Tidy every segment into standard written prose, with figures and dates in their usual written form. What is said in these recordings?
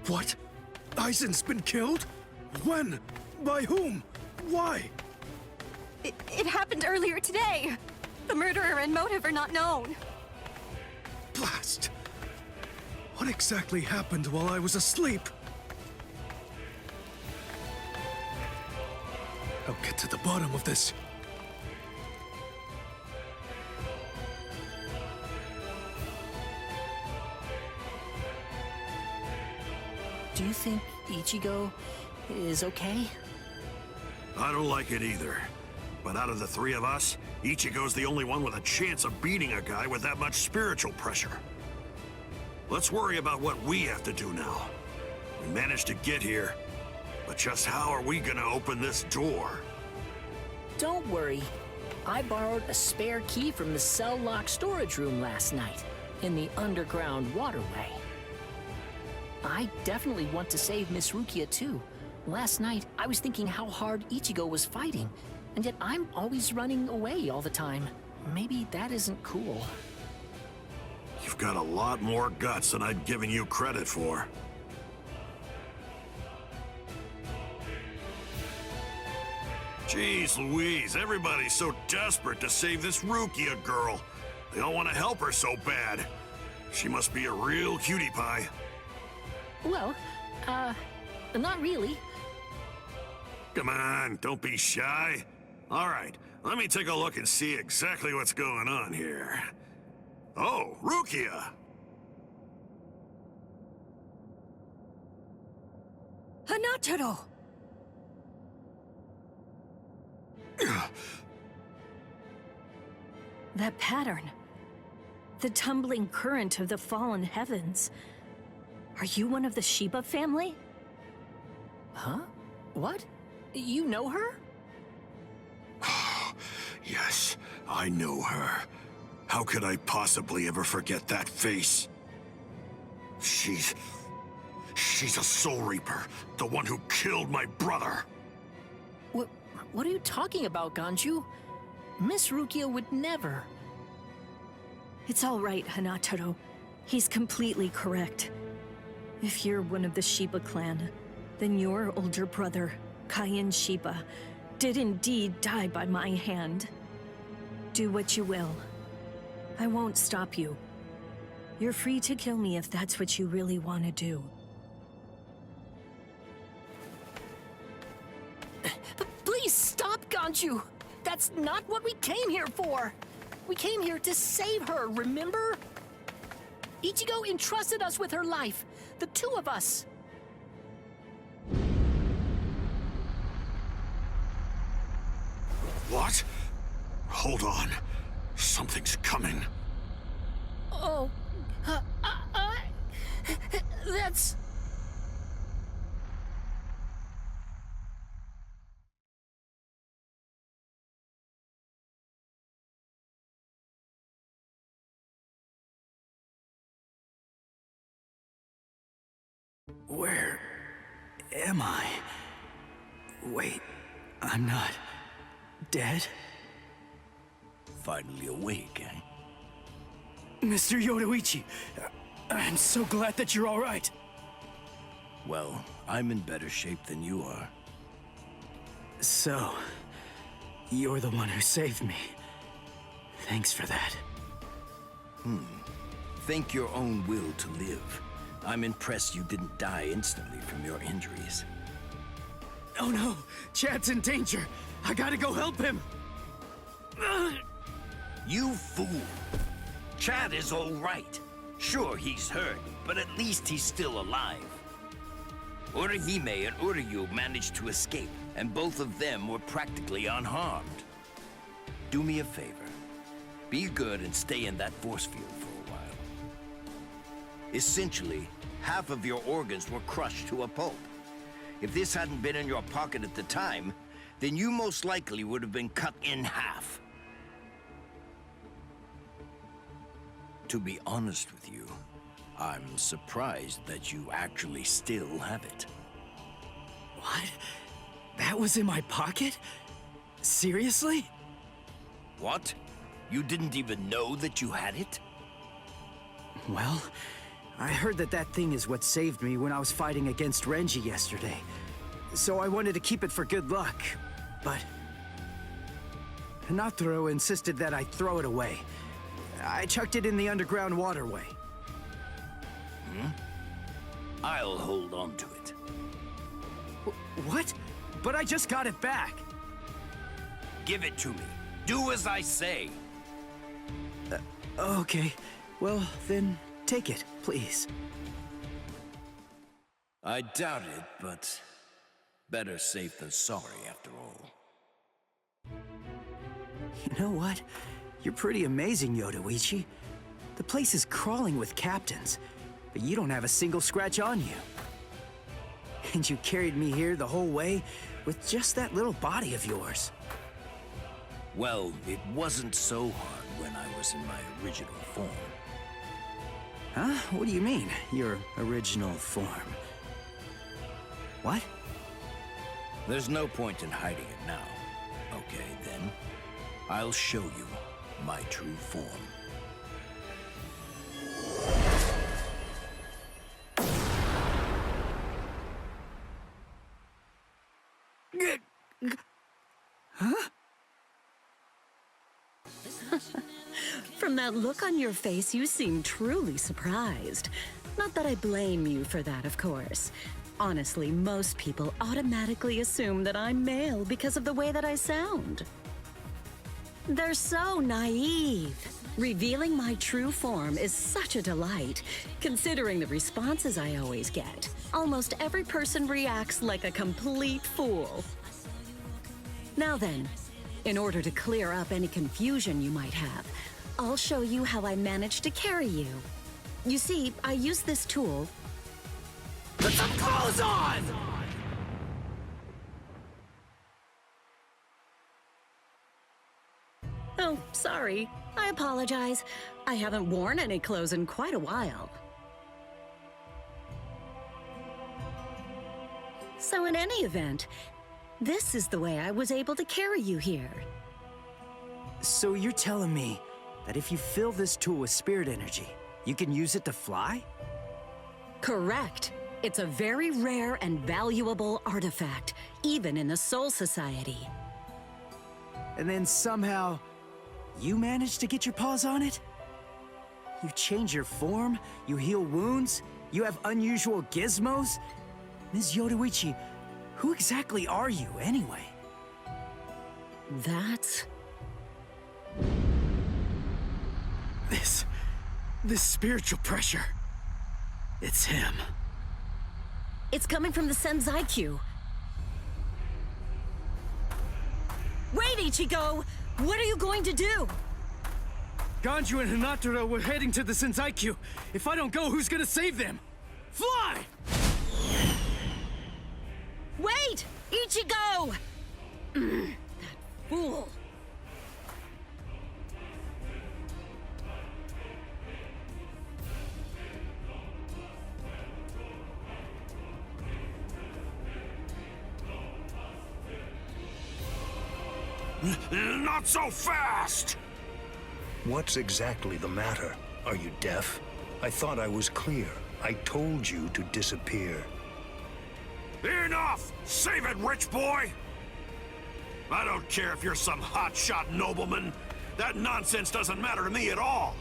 What? Aizen's been killed? When? By whom? Why? It happened earlier today. The murderer and motive are not known. Blast! What exactly happened while I was asleep? I'll get to the bottom of this. Do you think Ichigo is okay? I don't like it either. But out of the three of us, Ichigo's the only one with a chance of beating a guy with that much spiritual pressure. Let's worry about what we have to do now. We managed to get here, but just how are we gonna open this door? Don't worry. I borrowed a spare key from the cell lock storage room last night, in the underground waterway. I definitely want to save Miss Rukia too. Last night, I was thinking how hard Ichigo was fighting, and yet I'm always running away all the time. Maybe that isn't cool. You've got a lot more guts than I'd given you credit for. Jeez Louise, everybody's so desperate to save this Rukia girl. They all want to help her so bad. She must be a real cutie pie. Well, not really. Come on, don't be shy. All right, let me take a look and see exactly what's going on here. Oh, Rukia! Hanataro! That pattern. The tumbling current of the fallen heavens. Are you one of the Shiba family? Huh? What? You know her? Yes, I know her. How could I possibly ever forget that face? She's a Soul Reaper, the one who killed my brother. What are you talking about, Ganju? Miss Rukia would never. It's all right, Hanataro. He's completely correct. If you're one of the Shiba clan, then your older brother, Kaien Shiba, did indeed die by my hand. Do what you will. I won't stop you. You're free to kill me if that's what you really want to do. Please stop, Ganju! That's not what we came here for! We came here to save her, remember? Ichigo entrusted us with her life, the two of us. What? Hold on. Something's coming. Oh, that's... Where am I? Wait, I'm not dead? Finally awake, eh? Mr. Yoruichi, I'm so glad that you're all right. Well, I'm in better shape than you are. So, you're the one who saved me. Thanks for that. Think your own will to live. I'm impressed you didn't die instantly from your injuries. Oh no, Chad's in danger. I gotta go help him. You fool! Chad is all right. Sure, he's hurt, but at least he's still alive. Orihime and Uryū managed to escape, and both of them were practically unharmed. Do me a favor. Be good and stay in that force field for a while. Essentially, half of your organs were crushed to a pulp. If this hadn't been in your pocket at the time, then you most likely would have been cut in half. To be honest with you, I'm surprised that you actually still have it. What? That was in my pocket? Seriously? What? You didn't even know that you had it? Well, I heard that thing is what saved me when I was fighting against Renji yesterday. So I wanted to keep it for good luck, but... Hinataro insisted that I throw it away. I chucked it in the underground waterway. I'll hold on to it. What? But I just got it back. Give it to me. Do as I say. Okay. Well, then take it, please. I doubt it, but better safe than sorry after all. You know what? You're pretty amazing, Yoruichi. The place is crawling with captains, but you don't have a single scratch on you. And you carried me here the whole way with just that little body of yours. Well, it wasn't so hard when I was in my original form. Huh? What do you mean, your original form? What? There's no point in hiding it now. Okay, then. I'll show you my true form. From that look on your face, you seem truly surprised. Not that I blame you for that, of course. Honestly, most people automatically assume that I'm male because of the way that I sound. They're so naive. Revealing my true form is such a delight, considering the responses I always get. Almost every person reacts like a complete fool. Now then, in order to clear up any confusion you might have, I'll show you how I managed to carry you. You see, I use this tool. Put some clothes on! Oh, sorry. I apologize. I haven't worn any clothes in quite a while. So in any event, this is the way I was able to carry you here. So you're telling me that if you fill this tool with spirit energy, you can use it to fly? Correct. It's a very rare and valuable artifact, even in the Soul Society. And then somehow, you managed to get your paws on it? You change your form, you heal wounds, you have unusual gizmos? Ms. Yoruichi, who exactly are you, anyway? That's... This spiritual pressure. It's him. It's coming from the Senzai-Q. Wait, Ichigo! What are you going to do? Ganju and Hinataro were heading to the Senzai-Q. If I don't go, who's gonna save them? Fly! Wait! Ichigo! That fool. Not so fast! What's exactly the matter? Are you deaf? I thought I was clear. I told you to disappear. Enough! Save it, rich boy! I don't care if you're some hotshot nobleman. That nonsense doesn't matter to me at all.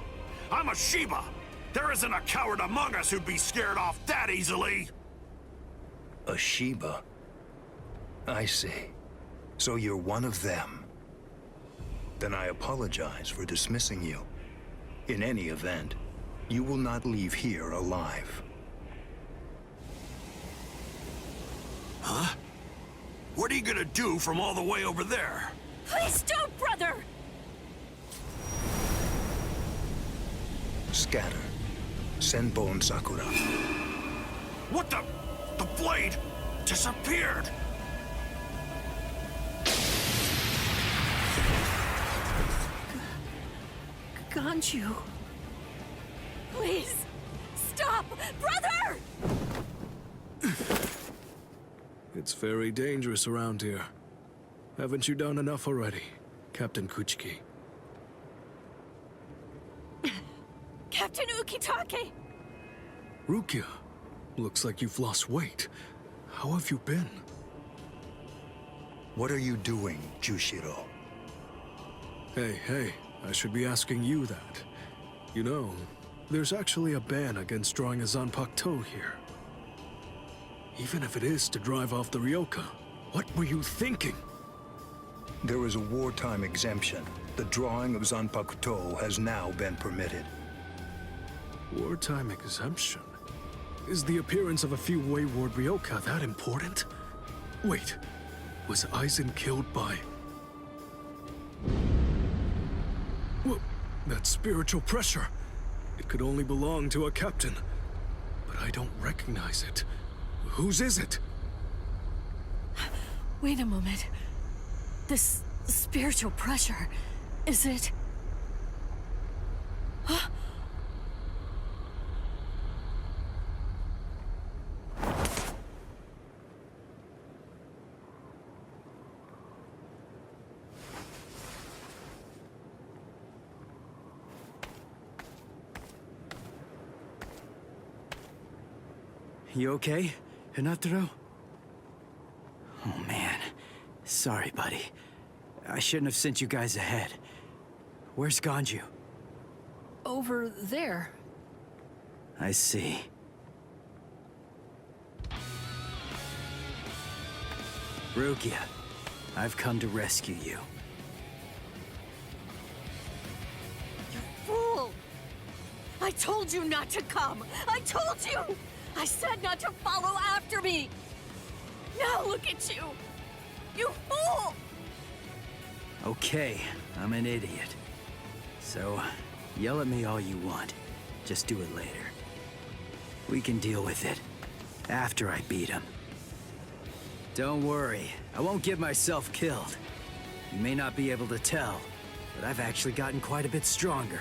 I'm a Shiba. There isn't a coward among us who'd be scared off that easily. A Shiba? I see. So you're one of them. Then I apologize for dismissing you. In any event, you will not leave here alive. Huh? What are you gonna do from all the way over there? Please don't, brother! Scatter. Senbon Sakura. What the? The blade disappeared! Ganju. Please, stop! Brother! It's very dangerous around here. Haven't you done enough already, Captain Kuchiki? Captain Ukitake! Rukia, looks like you've lost weight. How have you been? What are you doing, Jushiro? Hey, I should be asking you that. You know, there's actually a ban against drawing a Zanpakuto here. Even if it is to drive off the Ryoka, what were you thinking? There is a wartime exemption. The drawing of Zanpakuto has now been permitted. Wartime exemption? Is the appearance of a few wayward Ryoka that important? Wait, was Aizen killed by... Well, that spiritual pressure. It could only belong to a captain. But I don't recognize it. Whose is it? Wait a moment. This spiritual pressure, is it... Huh? You okay, Hinataro? Oh man, sorry buddy. I shouldn't have sent you guys ahead. Where's Ganju? Over there. I see. Rukia, I've come to rescue you. You fool! I told you not to come! I told you! I said not to follow after me! Now look at you! You fool! Okay, I'm an idiot. So, yell at me all you want. Just do it later. We can deal with it after I beat him. Don't worry, I won't get myself killed. You may not be able to tell, but I've actually gotten quite a bit stronger.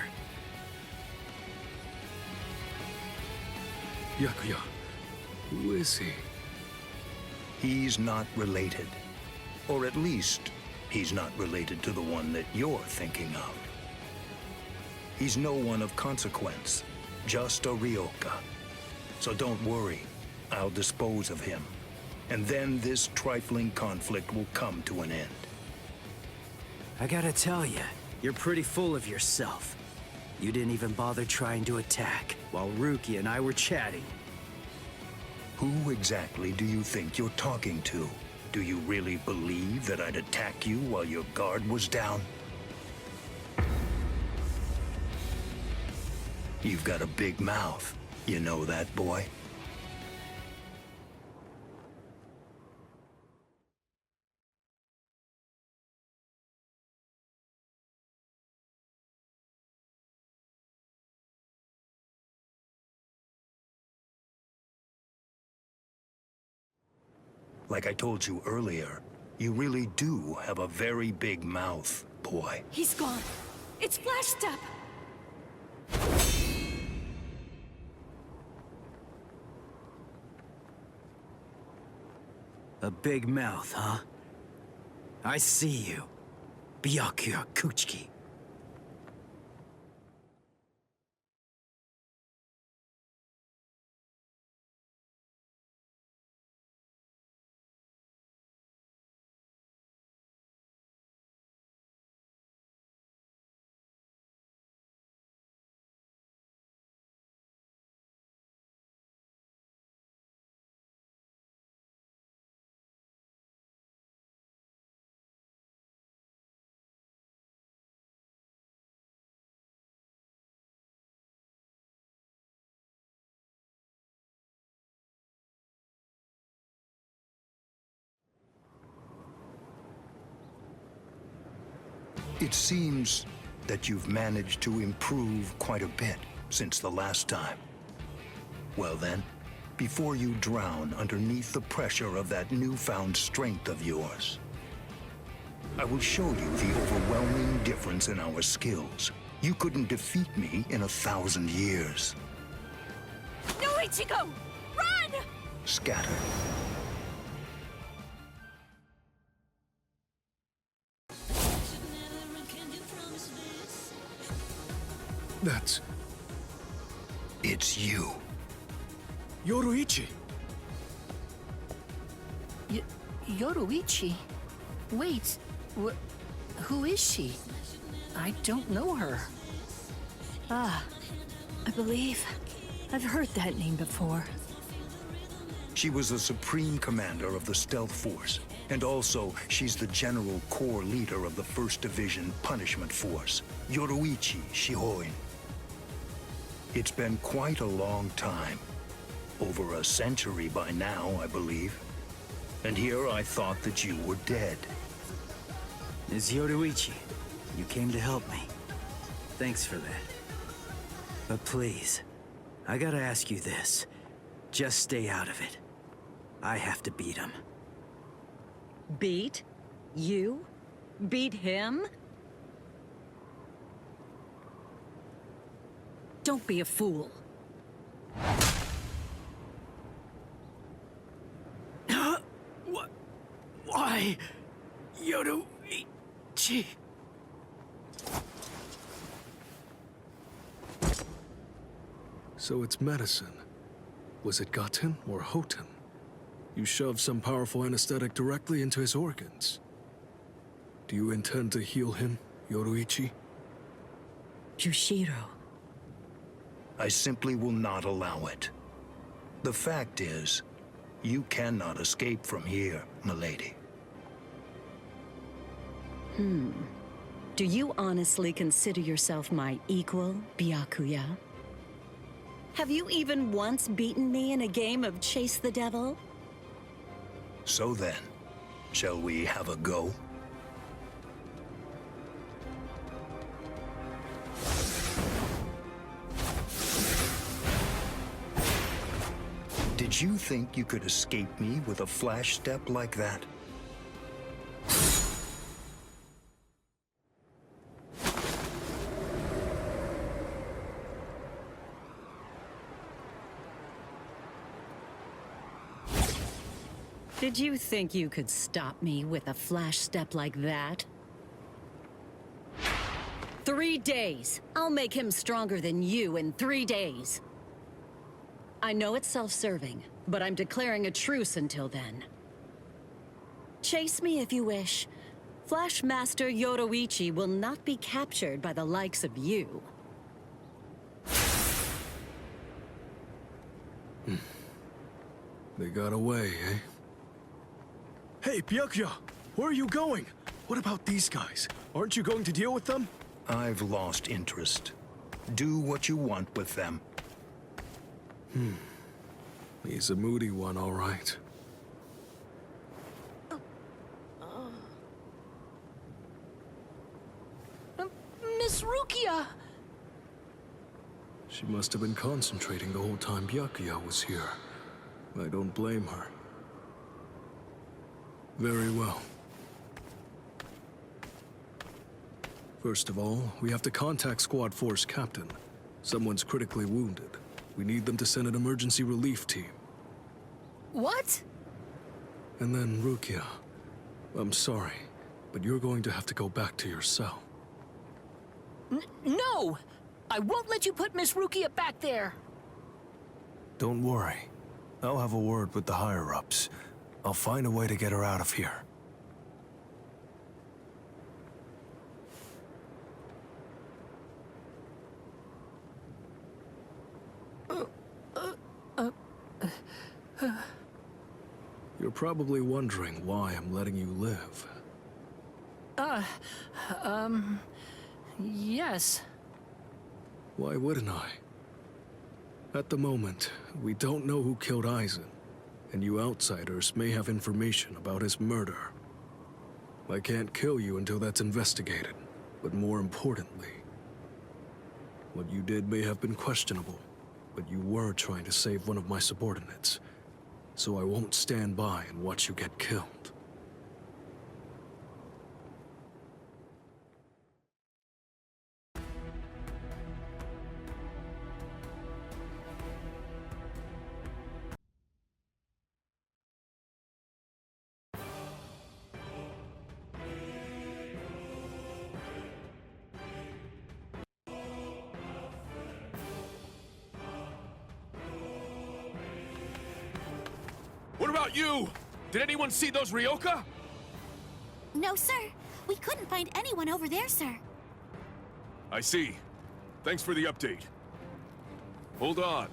Yakuya, who is he? He's not related. Or at least, he's not related to the one that you're thinking of. He's no one of consequence, just a Ryoka. So don't worry, I'll dispose of him. And then this trifling conflict will come to an end. I gotta tell you, you're pretty full of yourself. You didn't even bother trying to attack, while Rukia and I were chatting. Who exactly do you think you're talking to? Do you really believe that I'd attack you while your guard was down? You've got a big mouth. You know that, boy? Like I told you earlier, you really do have a very big mouth, boy. He's gone. It's Flash Step! A big mouth, huh? I see you. Byakuya Kuchiki. It seems that you've managed to improve quite a bit since the last time. Well then, before you drown underneath the pressure of that newfound strength of yours, I will show you the overwhelming difference in our skills. You couldn't defeat me in 1,000 years. No, Ichigo! Run! Scatter. That's... It's you. Yoruichi! Yoruichi? Wait, who is she? I don't know her. Ah, I believe I've heard that name before. She was the supreme commander of the Stealth Force, and also she's the general corps leader of the 1st Division Punishment Force, Yoruichi Shihoin. It's been quite a long time. Over a century by now, I believe. And here I thought that you were dead. Ms. Yoruichi, you came to help me. Thanks for that. But please, I gotta ask you this. Just stay out of it. I have to beat him. Beat? You? Beat him? Don't be a fool. What? Why? Yoruichi. So it's medicine. Was it Gaten or Hoten? You shoved some powerful anesthetic directly into his organs. Do you intend to heal him, Yoruichi? Yushiro. I simply will not allow it. The fact is, you cannot escape from here, milady. Do you honestly consider yourself my equal, Byakuya? Have you even once beaten me in a game of Chase the Devil? So then, shall we have a go? Did you think you could escape me with a flash step like that? Did you think you could stop me with a flash step like that? 3 days! I'll make him stronger than you in 3 days. I know it's self-serving, but I'm declaring a truce until then. Chase me if you wish. Flash Master Yoruichi will not be captured by the likes of you. They got away, eh? Hey, Byakuya! Where are you going? What about these guys? Aren't you going to deal with them? I've lost interest. Do what you want with them. He's a moody one, all right. Miss Rukia! She must have been concentrating the whole time Byakuya was here. I don't blame her. Very well. First of all, we have to contact Squad Force Captain. Someone's critically wounded. We need them to send an emergency relief team. What? And then, Rukia, I'm sorry, but you're going to have to go back to your cell. No! I won't let you put Miss Rukia back there! Don't worry. I'll have a word with the higher-ups. I'll find a way to get her out of here. You're probably wondering why I'm letting you live. Yes. Why wouldn't I? At the moment, we don't know who killed Aizen, and you outsiders may have information about his murder. I can't kill you until that's investigated, but more importantly, what you did may have been questionable, but you were trying to save one of my subordinates, so I won't stand by and watch you get killed. What about you? Did anyone see those Ryoka? No, sir. We couldn't find anyone over there, sir. I see. Thanks for the update. Hold on.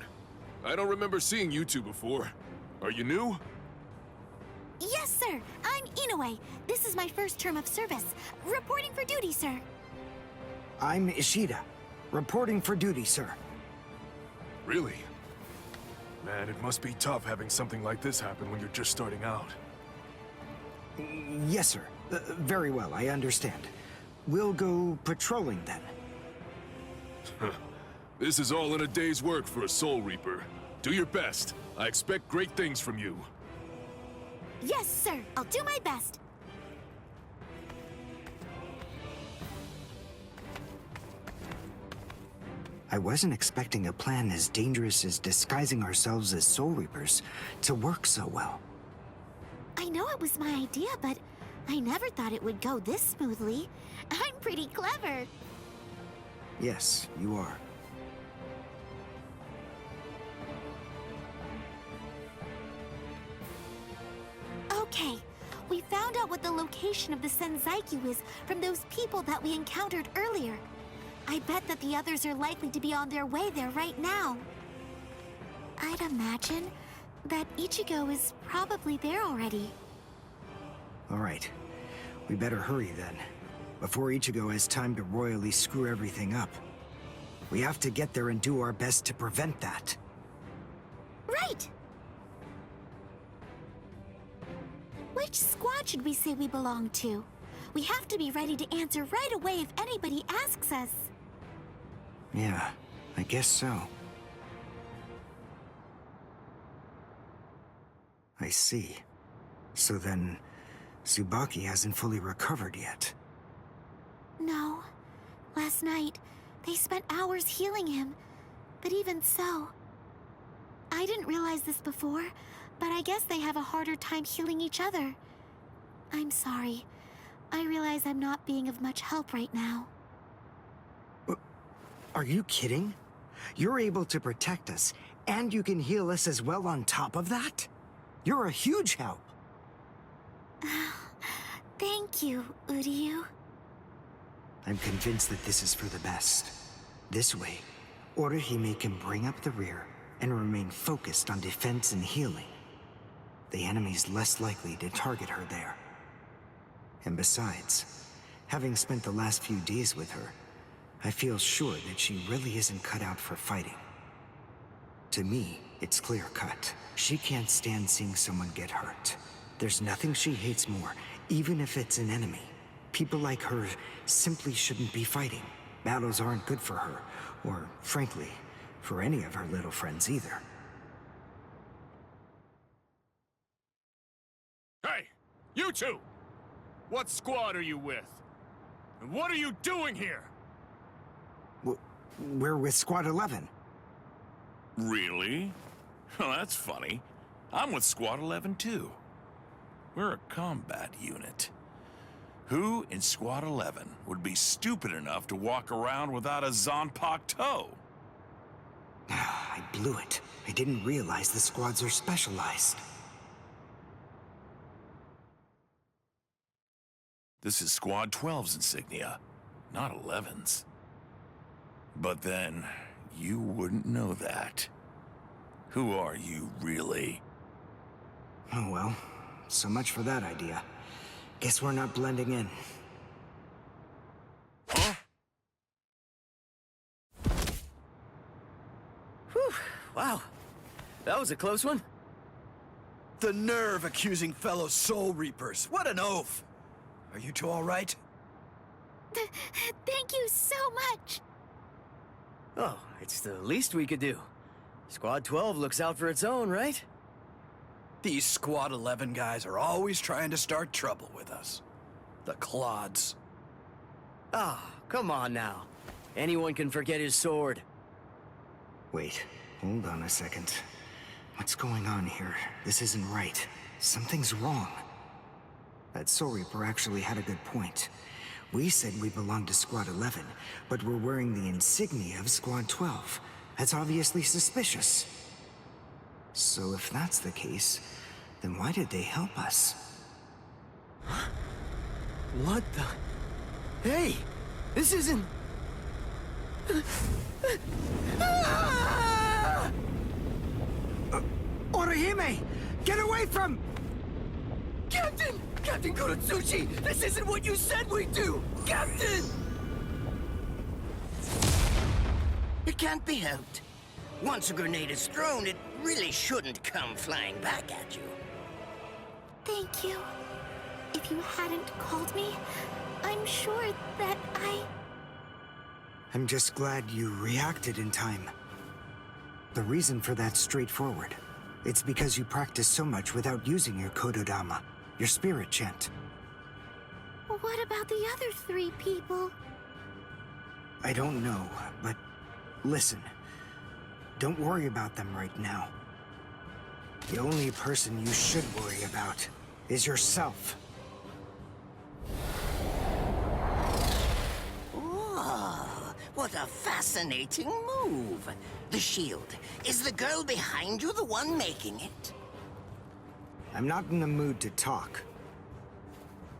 I don't remember seeing you two before. Are you new? Yes, sir. I'm Inoue. This is my first term of service. Reporting for duty, sir. I'm Ishida. Reporting for duty, sir. Really? Man, it must be tough having something like this happen when you're just starting out. Yes, sir. Very well, I understand. We'll go patrolling then. This is all in a day's work for a Soul Reaper. Do your best. I expect great things from you. Yes, sir. I'll do my best. I wasn't expecting a plan as dangerous as disguising ourselves as Soul Reapers to work so well. I know it was my idea, but I never thought it would go this smoothly. I'm pretty clever. Yes, you are. Okay, we found out what the location of the Senzaikyu is from those people that we encountered earlier. I bet that the others are likely to be on their way there right now. I'd imagine that Ichigo is probably there already. All right. We better hurry then, before Ichigo has time to royally screw everything up. We have to get there and do our best to prevent that. Right! Which squad should we say we belong to? We have to be ready to answer right away if anybody asks us. Yeah, I guess so. I see. So then, Tsubaki hasn't fully recovered yet. No. Last night, they spent hours healing him. But even so... I didn't realize this before, but I guess they have a harder time healing each other. I'm sorry. I realize I'm not being of much help right now. Are you kidding? You're able to protect us, and you can heal us as well on top of that? You're a huge help. Thank you, Uryū. I'm convinced that this is for the best. This way, Orihime can bring up the rear and remain focused on defense and healing. The enemy's less likely to target her there. And besides, having spent the last few days with her, I feel sure that she really isn't cut out for fighting. To me, it's clear-cut. She can't stand seeing someone get hurt. There's nothing she hates more, even if it's an enemy. People like her simply shouldn't be fighting. Battles aren't good for her, or, frankly, for any of her little friends either. Hey, you two! What squad are you with? And what are you doing here? We're with Squad 11. Really? Well, that's funny. I'm with Squad 11 too. We're a combat unit. Who in Squad 11 would be stupid enough to walk around without a Zanpakuto toe? I blew it. I didn't realize the squads are specialized. This is Squad 12's insignia, not 11's. But then, you wouldn't know that. Who are you, really? Oh well, so much for that idea. Guess we're not blending in. Huh? Whew, wow. That was a close one. The nerve accusing fellow Soul Reapers. What an oaf! Are you two all right? Thank you so much! Oh, it's the least we could do. Squad 12 looks out for its own, right? These Squad 11 guys are always trying to start trouble with us. The clods. Ah, come on now. Anyone can forget his sword. Wait, hold on a second. What's going on here? This isn't right. Something's wrong. That Soul Reaper actually had a good point. We said we belonged to Squad 11, but we're wearing the insignia of Squad 12. That's obviously suspicious. So if that's the case, Then why did they help us? What the? Hey! This isn't... Orihime! Get away from... Captain! Captain Kuratsuchi! This isn't what you said we'd do! Captain! It can't be helped. Once a grenade is thrown, it really shouldn't come flying back at you. Thank you. If you hadn't called me, I'm sure that I'm just glad you reacted in time. The reason for that's straightforward. It's because you practiced so much without using your Kododama, your spirit chant. What about the other 3 people? I don't know, but listen. Don't worry about them right now. The only person you should worry about is yourself. Oh, what a fascinating move. The shield. Is the girl behind you the one making it? I'm not in the mood to talk.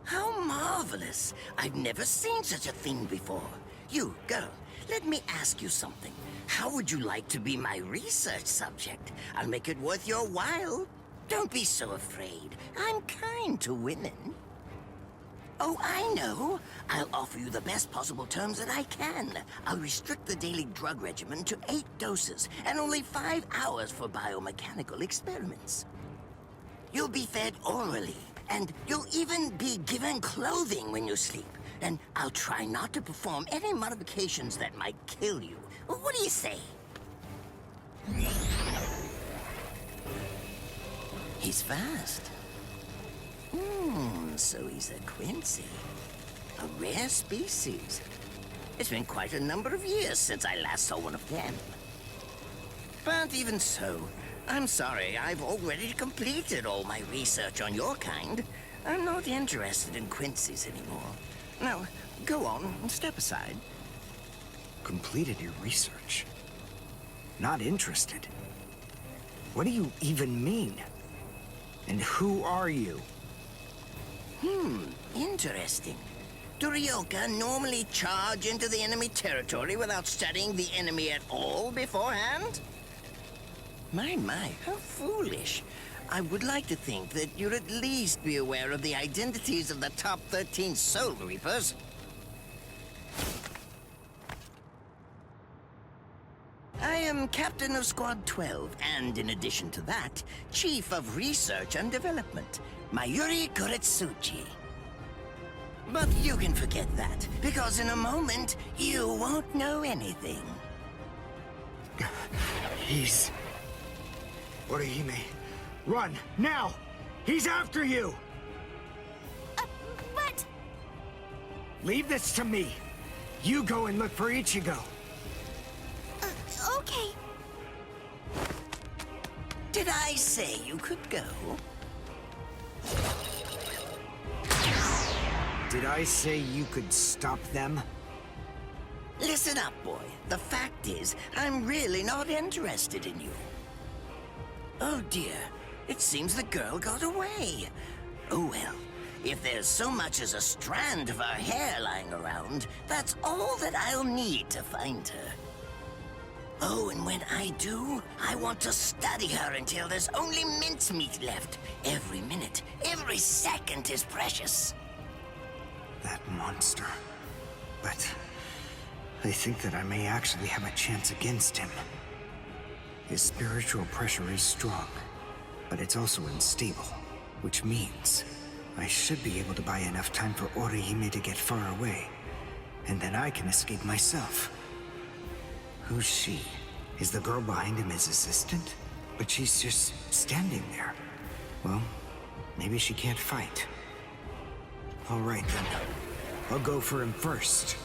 How marvelous. I've never seen such a thing before. You, girl, let me ask you something. How would you like to be my research subject? I'll make it worth your while. Don't be so afraid. I'm kind to women. Oh, I know. I'll offer you the best possible terms that I can. I'll restrict the daily drug regimen to 8 doses and only 5 hours for biomechanical experiments. You'll be fed orally, and you'll even be given clothing when you sleep. And I'll try not to perform any modifications that might kill you. What do you say? He's fast. So he's a Quincy. A rare species. It's been quite a number of years since I last saw one of them. But even so, I'm sorry, I've already completed all my research on your kind. I'm not interested in Quincy's anymore. Now, go on, step aside. Completed your research? Not interested? What do you even mean? And who are you? Interesting. Do Ryoka normally charge into the enemy territory without studying the enemy at all beforehand? My, how foolish. I would like to think that you'd at least be aware of the identities of the top 13 Soul Reapers. I am Captain of Squad 12, and in addition to that, Chief of Research and Development, Mayuri Kuratsuchi. But you can forget that, because in a moment, you won't know anything. He's... Orihime, run, now! He's after you! But... Leave this to me. You go and look for Ichigo. Okay. Did I say you could go? Did I say you could stop them? Listen up, boy. The fact is, I'm really not interested in you. Oh dear, it seems the girl got away. Oh well, if there's so much as a strand of her hair lying around, that's all that I'll need to find her. Oh, and when I do, I want to study her until there's only mincemeat left. Every minute, every second is precious. That monster. But I think that I may actually have a chance against him. His spiritual pressure is strong, but it's also unstable, which means I should be able to buy enough time for Orihime to get far away, and then I can escape myself. Who's she? Is the girl behind him his assistant? But she's just standing there. Well, maybe she can't fight. All right then. I'll go for him first.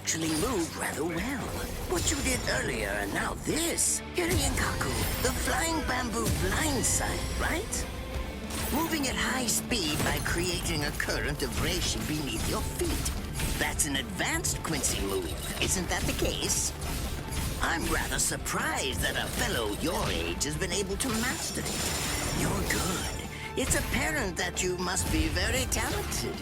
actually move rather well. What you did earlier and now this. Hiryankaku, the flying bamboo blindside, right? Moving at high speed by creating a current of reishi beneath your feet. That's an advanced Quincy move, isn't that the case? I'm rather surprised that a fellow your age has been able to master it. You're good. It's apparent that you must be very talented.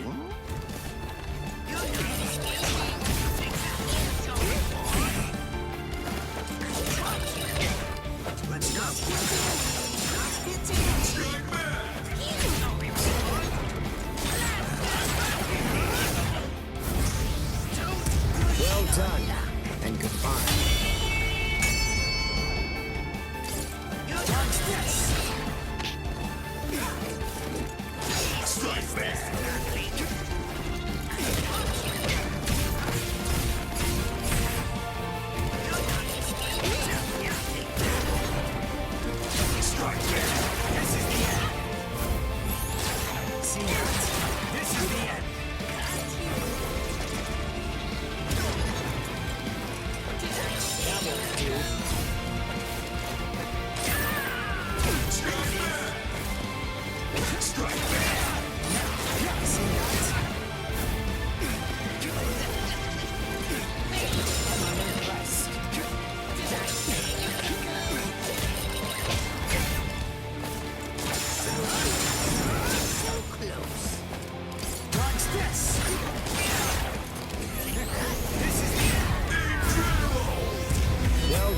Well done, and goodbye.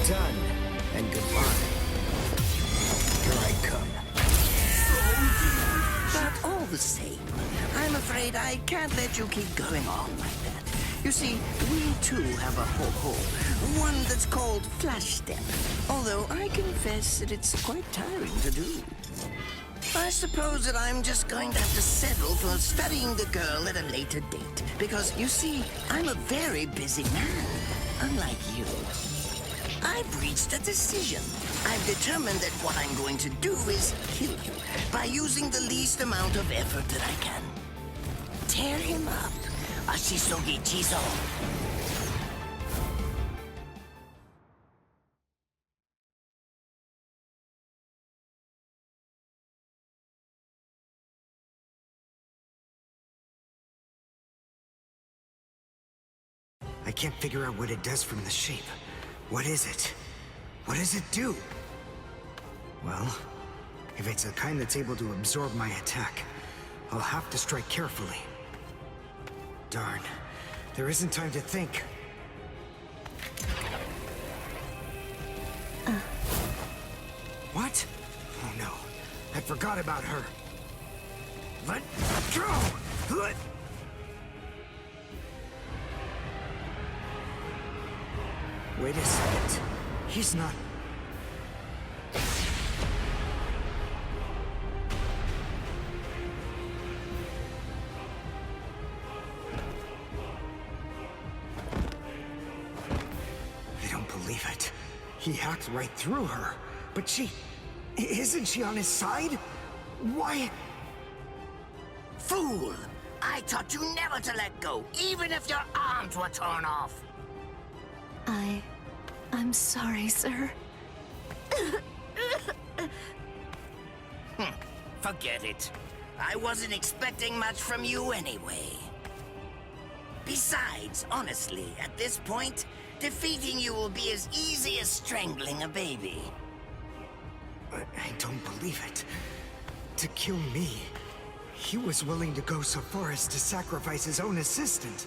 Done, and goodbye. Here I come. But all the same, I'm afraid I can't let you keep going on like that. You see, we too have a ho-ho, one that's called Flash Step, although I confess that it's quite tiring to do. I suppose that I'm just going to have to settle for studying the girl at a later date, because, you see, I'm a very busy man, unlike you. I've reached a decision. I've determined that what I'm going to do is kill you by using the least amount of effort that I can. Tear him up. Ashisogi Chizo. I can't figure out what it does from the shape. What is it? What does it do? Well, if it's the kind that's able to absorb my attack, I'll have to strike carefully. Darn, there isn't time to think. What? Oh no, I forgot about her. Let go! Wait a second. He's not... I don't believe it. He hacked right through her. But she... Isn't she on his side? Why... Fool! I taught you never to let go, even if your arms were torn off. I'm sorry, sir. Forget it. I wasn't expecting much from you anyway. Besides, honestly, at this point, defeating you will be as easy as strangling a baby. I don't believe it. To kill me, he was willing to go so far as to sacrifice his own assistant.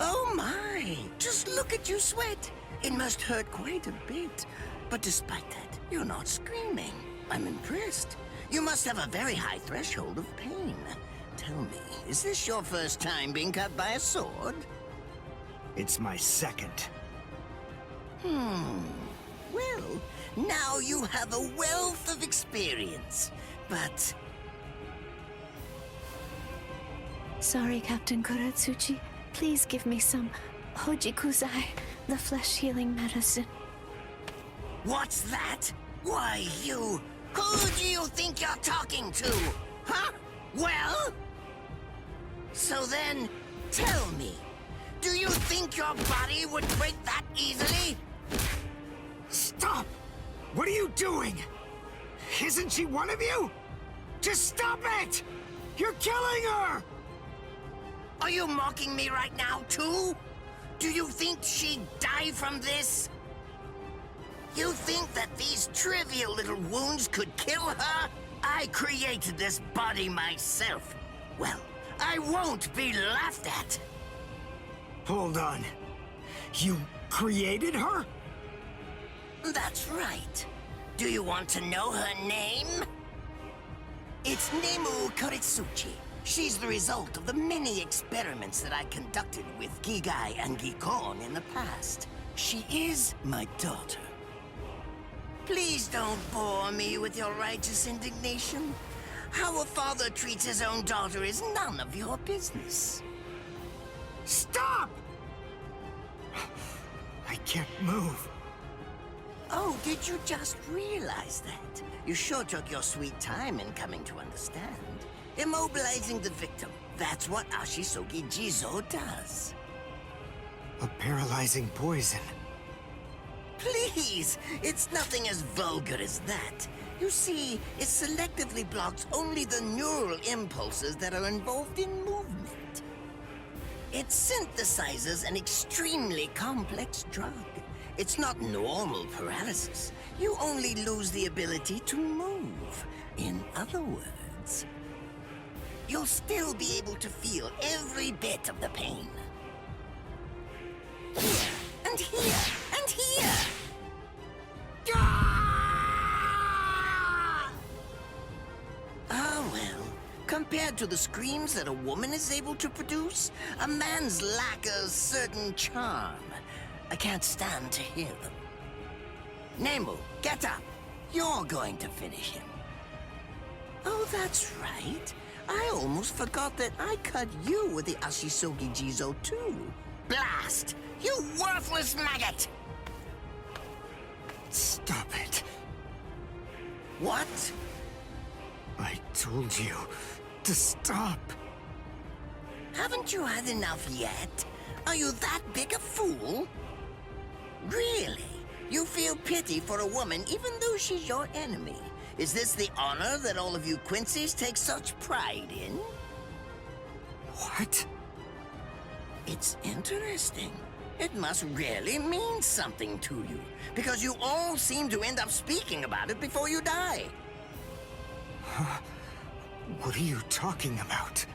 Oh my! Just look at you sweat! It must hurt quite a bit. But despite that, you're not screaming. I'm impressed. You must have a very high threshold of pain. Tell me, is this your first time being cut by a sword? It's my second. Well, now you have a wealth of experience. But... Sorry, Captain Kuratsuchi. Please give me some Hojikuzai, the flesh-healing medicine. What's that? Why, you... Who do you think you're talking to? Huh? Well? So then, tell me, do you think your body would break that easily? Stop! What are you doing? Isn't she one of you? Just stop it! You're killing her! Are you mocking me right now, too? Do you think she'd die from this? You think that these trivial little wounds could kill her? I created this body myself. Well, I won't be laughed at. Hold on. You created her? That's right. Do you want to know her name? It's Nemu Koritsuchi. She's the result of the many experiments that I conducted with Gigai and Gikon in the past. She is my daughter. Please don't bore me with your righteous indignation. How a father treats his own daughter is none of your business. Stop! I can't move. Oh, did you just realize that? You sure took your sweet time in coming to understand. Immobilizing the victim. That's what Ashisogi Jizo does. A paralyzing poison. Please! It's nothing as vulgar as that. You see, it selectively blocks only the neural impulses that are involved in movement. It synthesizes an extremely complex drug. It's not normal paralysis. You only lose the ability to move. In other words, you'll still be able to feel every bit of the pain. Here, and here, and here! Ah, well, compared to the screams that a woman is able to produce, a man's lack a certain charm. I can't stand to hear them. Nemu, get up. You're going to finish him. Oh, that's right. I almost forgot that I cut you with the Ashisogi Jizo too. Blast! You worthless maggot! Stop it. What? I told you to stop. Haven't you had enough yet? Are you that big a fool? Really? You feel pity for a woman even though she's your enemy? Is this the honor that all of you Quincy's take such pride in? What? It's interesting. It must really mean something to you, because you all seem to end up speaking about it before you die. Huh? What are you talking about?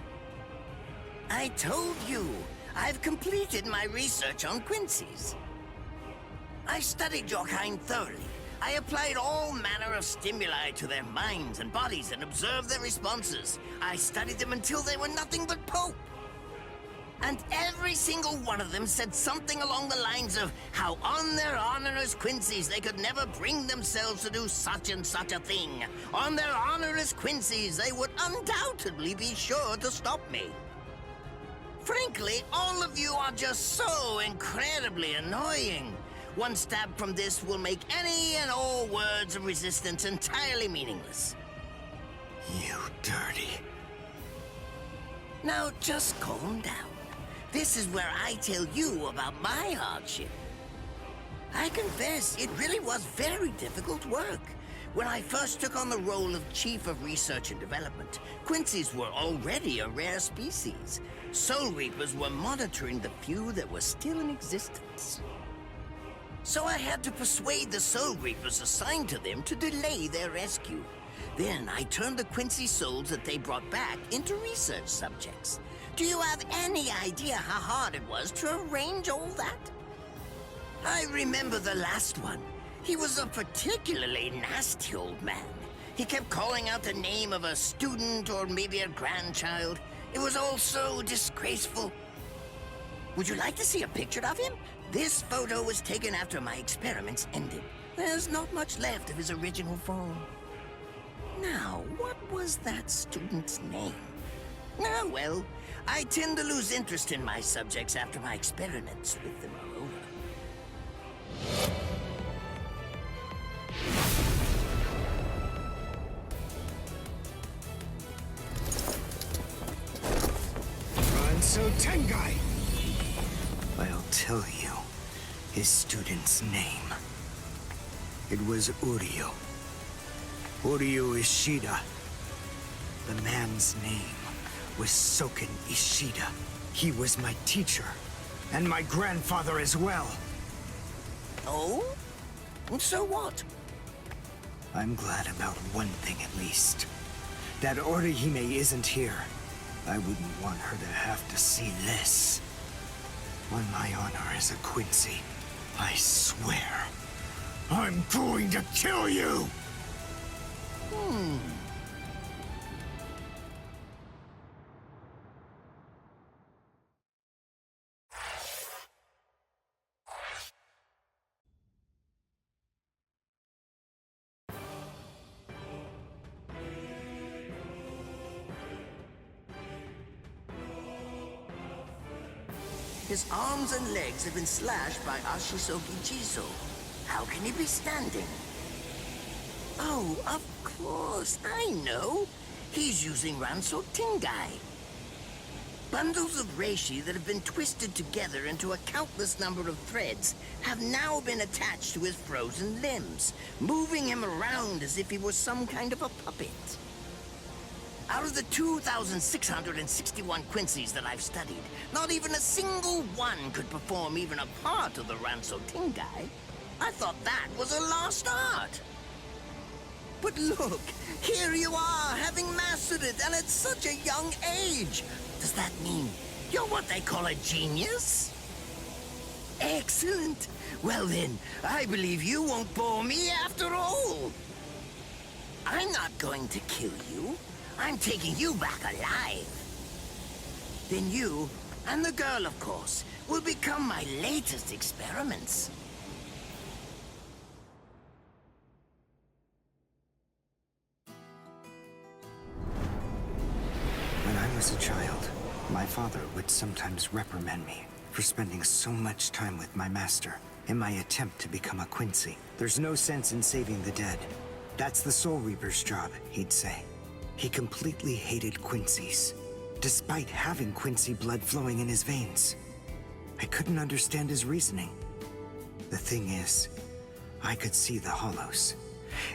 I told you, I've completed my research on Quincy's. I studied your kind thoroughly. I applied all manner of stimuli to their minds and bodies and observed their responses. I studied them until they were nothing but pulp. And every single one of them said something along the lines of how on their honor as Quincy's they could never bring themselves to do such and such a thing. On their honor as Quincy's they would undoubtedly be sure to stop me. Frankly, all of you are just so incredibly annoying. One stab from this will make any and all words of resistance entirely meaningless. You dirty. Now just calm down. This is where I tell you about my hardship. I confess, it really was very difficult work. When I first took on the role of Chief of Research and Development, Quincy's were already a rare species. Soul Reapers were monitoring the few that were still in existence. So I had to persuade the Soul Reapers assigned to them to delay their rescue. Then I turned the Quincy souls that they brought back into research subjects. Do you have any idea how hard it was to arrange all that? I remember the last one. He was a particularly nasty old man. He kept calling out the name of a student or maybe a grandchild. It was all so disgraceful. Would you like to see a picture of him? This photo was taken after my experiments ended. There's not much left of his original form. Now, what was that student's name? Ah, well, I tend to lose interest in my subjects after my experiments with them are over. Tengai! I'll tell you his student's name. It was Uryū. Uryū Ishida. The man's name was Soken Ishida. He was my teacher, and my grandfather as well. Oh? So what? I'm glad about one thing at least. That Orihime isn't here. I wouldn't want her to have to see this. On my honor as a Quincy, I swear, I'm going to kill you! His arms and legs have been slashed by Ashisogi Jizo. How can he be standing? Oh, of course, I know. He's using Ranso Tingai. Bundles of reishi that have been twisted together into a countless number of threads have now been attached to his frozen limbs, moving him around as if he was some kind of a puppet. Out of the 2,661 Quincies that I've studied, not even a single one could perform even a part of the Ranso Tingai. I thought that was a lost art. But look, here you are, having mastered it, and at such a young age. Does that mean you're what they call a genius? Excellent. Well then, I believe you won't bore me after all. I'm not going to kill you. I'm taking you back alive. Then you, and the girl of course, will become my latest experiments. When I was a child, my father would sometimes reprimand me for spending so much time with my master in my attempt to become a Quincy. There's no sense in saving the dead. That's the Soul Reaper's job, he'd say. He completely hated Quincy's, despite having Quincy blood flowing in his veins. I couldn't understand his reasoning. The thing is, I could see the hollows,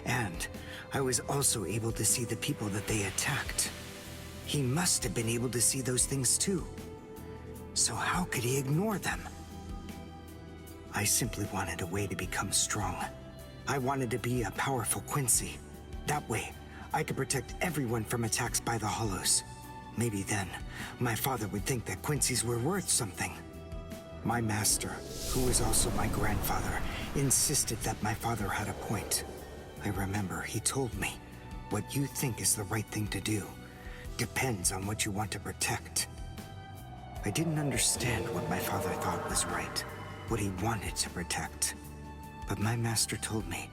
and I was also able to see the people that they attacked. He must have been able to see those things too. So how could he ignore them? I simply wanted a way to become strong. I wanted to be a powerful Quincy. That way, I could protect everyone from attacks by the hollows. Maybe then, my father would think that Quincy's were worth something. My master, who was also my grandfather, insisted that my father had a point. I remember he told me, what you think is the right thing to do depends on what you want to protect. I didn't understand what my father thought was right, what he wanted to protect. But my master told me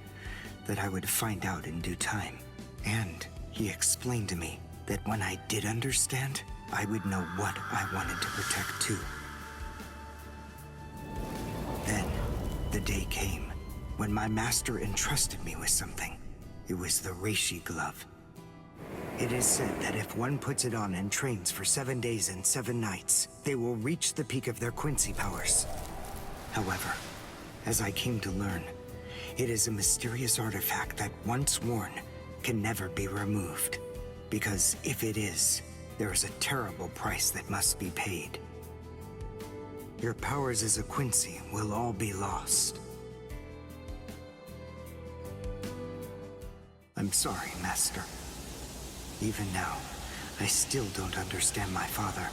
that I would find out in due time. And he explained to me that when I did understand, I would know what I wanted to protect too. Then, the day came when my master entrusted me with something. It was the Reishi Glove. It is said that if one puts it on and trains for 7 days and 7 nights, they will reach the peak of their Quincy powers. However, as I came to learn, it is a mysterious artifact that once worn, can never be removed. Because if it is, there is a terrible price that must be paid. Your powers as a Quincy will all be lost. I'm sorry, Master. Even now, I still don't understand my father.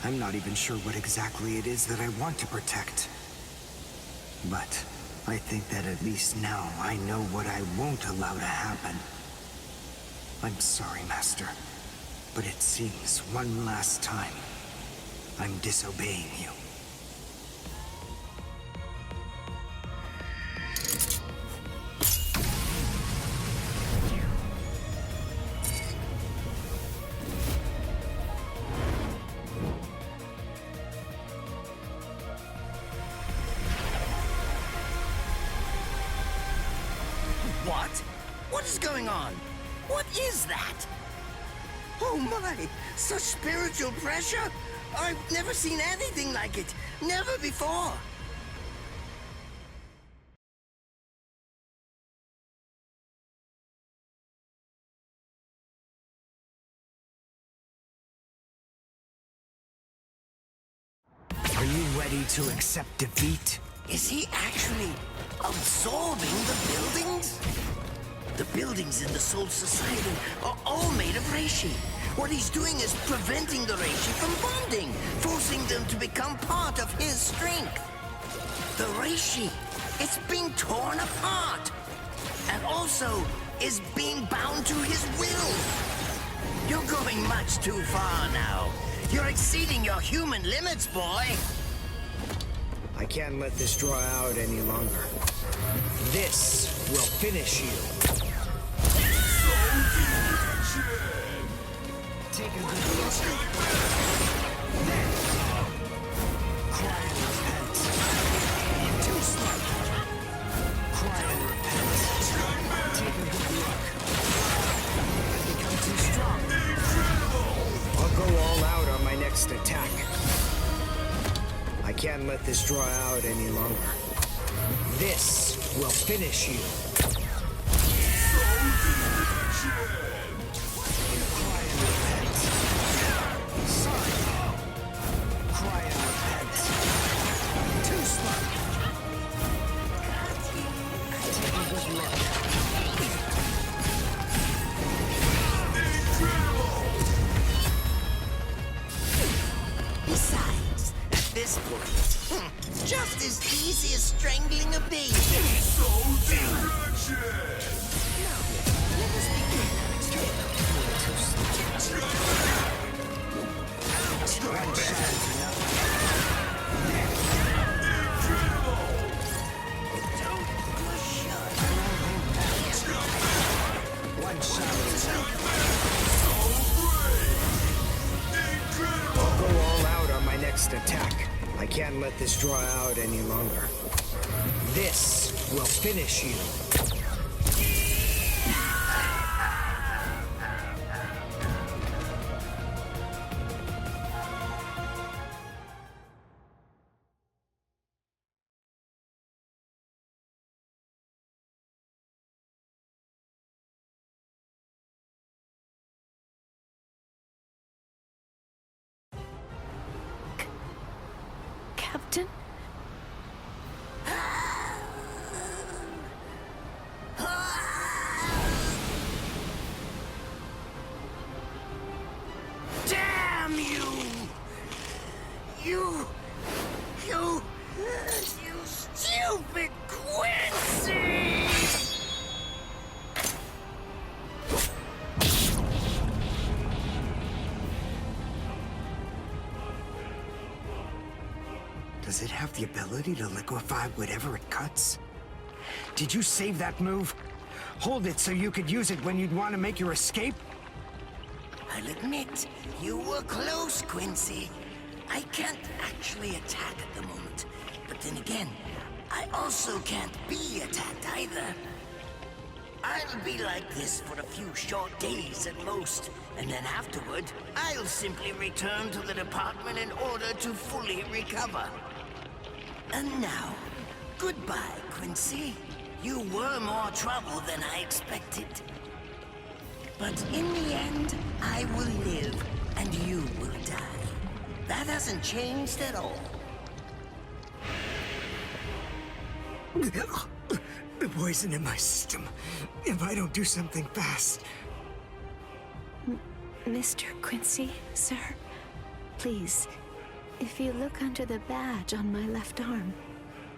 I'm not even sure what exactly it is that I want to protect. But I think that at least now I know what I won't allow to happen. I'm sorry, Master, but it seems one last time I'm disobeying you. What? What is going on? What is that? Oh my! Such spiritual pressure? I've never seen anything like it. Never before. Are you ready to accept defeat? Is he actually absorbing the buildings? The buildings in the Soul Society are all made of reishi. What he's doing is preventing the reishi from bonding, forcing them to become part of his strength. The reishi, it's being torn apart, and also is being bound to his will. You're going much too far now. You're exceeding your human limits, boy. I can't let this draw out any longer. This will finish you. Take a good look. Then, cry and repent. Too slow. Cry and repent. Take a good look. I've become too strong. I'll go all out on my next attack. I can't let this draw out any longer. This will finish you. Cry and repent. Sorry. Cry and repent. Too slow. Take a good look. Besides, at this point, just as easy as strangling a baby. Now, let us begin our experiment. One shot is enough. Don't push your One shot is enough. I'll go all out on my next attack. I can't let this draw out any longer. This will finish you. Captain? Damn you! You stupid Quincy! Does it have the ability to liquefy whatever it cuts? Did you save that move? Hold it so you could use it when you'd want to make your escape? I'll admit, you were close, Quincy. I can't actually attack at the moment, but then again, I also can't be attacked either. I'll be like this for a few short days at most, and then afterward, I'll simply return to the department in order to fully recover. And now, goodbye, Quincy. You were more trouble than I expected. But in the end, I will live, and you will die. That hasn't changed at all. The poison in my system. If I don't do something fast. Mr. Quincy, sir, please, if you look under the badge on my left arm,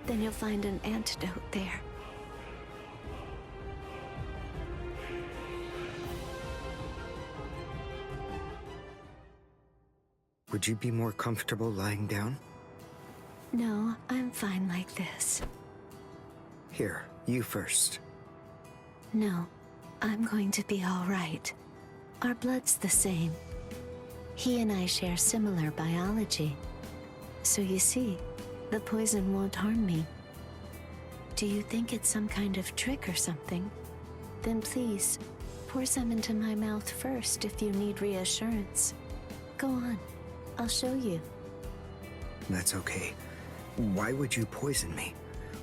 then you'll find an antidote there. Would you be more comfortable lying down? No, I'm fine like this. Here, you first. No, I'm going to be all right. Our blood's the same. He and I share similar biology. So you see, the poison won't harm me. Do you think it's some kind of trick or something? Then please, pour some into my mouth first if you need reassurance. Go on. I'll show you. That's okay. Why would you poison me?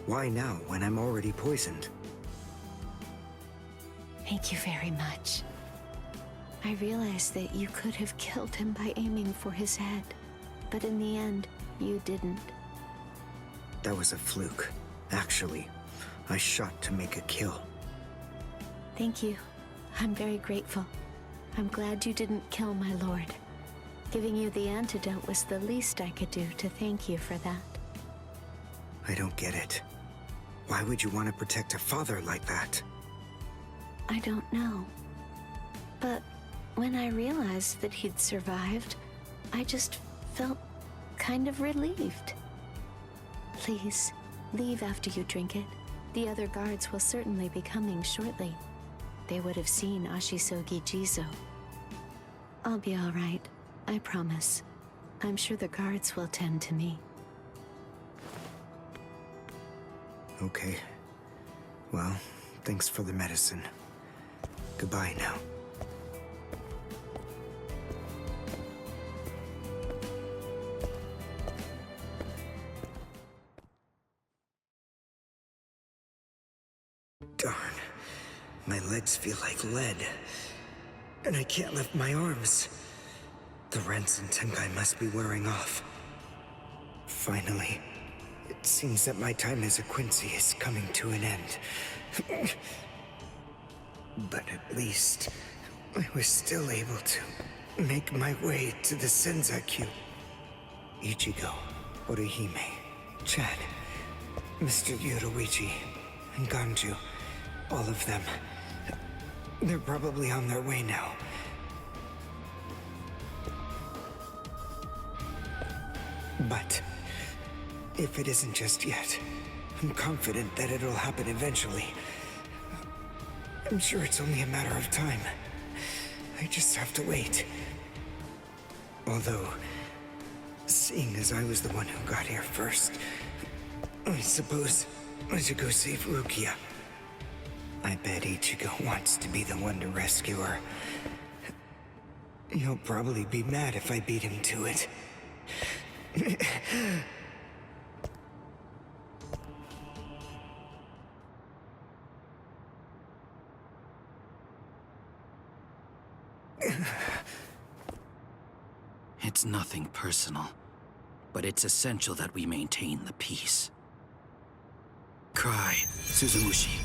Why now, when I'm already poisoned? Thank you very much. I realized that you could have killed him by aiming for his head, but in the end, you didn't. That was a fluke. Actually, I shot to make a kill. Thank you. I'm very grateful. I'm glad you didn't kill my lord. Giving you the antidote was the least I could do to thank you for that. I don't get it. Why would you want to protect a father like that? I don't know. But when I realized that he'd survived, I just felt kind of relieved. Please, leave after you drink it. The other guards will certainly be coming shortly. They would have seen Ashisogi Jizo. I'll be all right, I promise. I'm sure the guards will tend to me. Okay. Well, thanks for the medicine. Goodbye now. Darn. My legs feel like lead. And I can't lift my arms. The Rents and Tenkai must be wearing off. Finally. It seems that my time as a Quincy is coming to an end. But at least, I was still able to make my way to the Senzakyu. Ichigo, Orihime, Chad, Mr. Yoruichi, and Ganju, all of them. They're probably on their way now. But if it isn't just yet, I'm confident that it'll happen eventually. I'm sure it's only a matter of time. I just have to wait. Although, seeing as I was the one who got here first, I suppose I should go save Rukia. I bet Ichigo wants to be the one to rescue her. He'll probably be mad if I beat him to it. It's nothing personal, but it's essential that we maintain the peace. Cry, Suzumushi.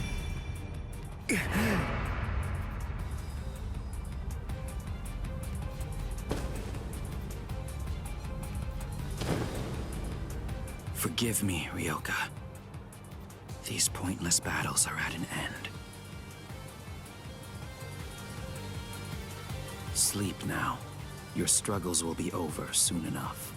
Forgive me, Ryoka. These pointless battles are at an end. Sleep now. Your struggles will be over soon enough.